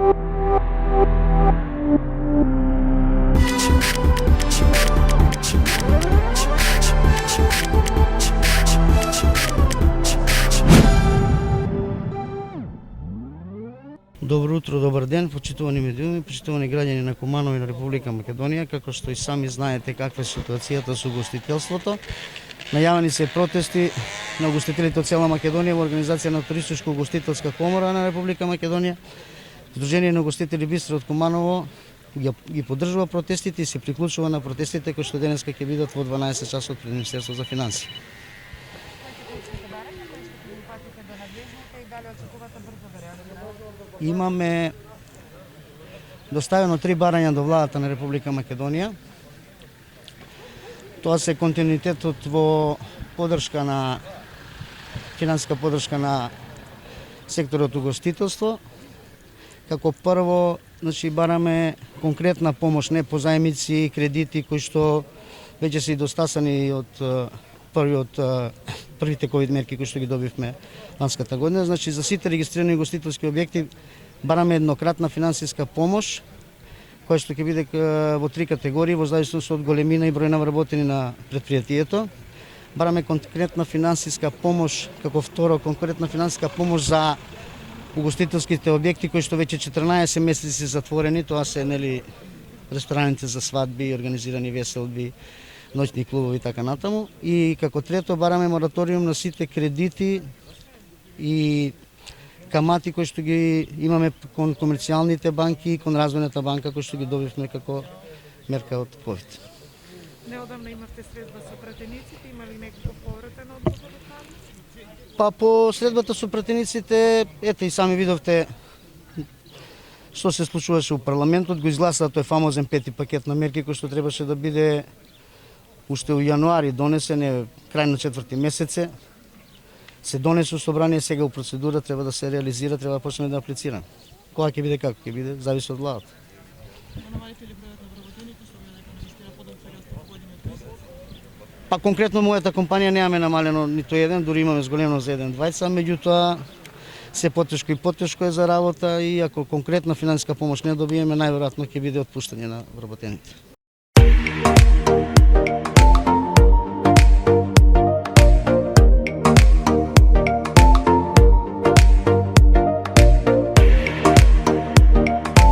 Добро утро, добар ден, почитувани медиуми, почитувани граѓани на Куманово и на Република Македонија. Како што и сами знаете каква е ситуацијата со угостителството, најавени се протести на угостителите од цела Македонија во организација на Туристичко-угостителска комора на Република Македонија. Сдружение на угостители Бистро од Куманово ги поддржува протестите и се приклучува на протестите кои што денеска ќе бидат во 12 часот пред Министерството за финансии. Имаме доставено 3 барања до владата на Република Македонија. Тоа се континуитетот во поддршка на финансиска поддршка на секторот угостителство. Како прво, бараме конкретна помош, не позајмици и кредити кои што веќе се и достасани од првите ковид мерки кои што ги добивме ланската година. За сите регистрирани угостителски објекти бараме еднократна финансиска помош, која што ќе биде во 3 категории во зависност од големина и број на вработени на предпријатието. Бараме конкретна финансиска помош, како второ конкретна финансиска помош за угостителските објекти кои што веќе 14 месеци се затворени, тоа се рестораните за свадби, организирани веселби, ноќни клубови и така натаму. И како трето бараме мораториум на сите кредити и камати кои што ги имаме кон комерцијалните банки и кон развојната банка кои што ги добивме како мерка од ковид. Неодамна имавте средба со пратениците, има ли некаков повратен одговор од таа? Па по средбата со пратениците, ете и сами видовте што се случуваше у парламентот, го изгласа тој фамозен 5-ти пакет на мерки кој што требаше да биде уште у јануари донесен, крај на 4-ти месец. Се донесе у собрание, сега у процедура треба да се реализира, треба да почнеме да аплицираме. Кога ќе биде, како ќе биде, зависи од владата. Намалите ли бројот на вработените, што вие дека инвестира подолг период од година? Па конкретно мојата компанија немаме намалено ниту еден, дури имаме зголемено за 1-2, меѓутоа се потешко и потешко е за работа и ако конкретна финансиска помош не добиеме, најверојатно ќе биде отпуштање на вработените.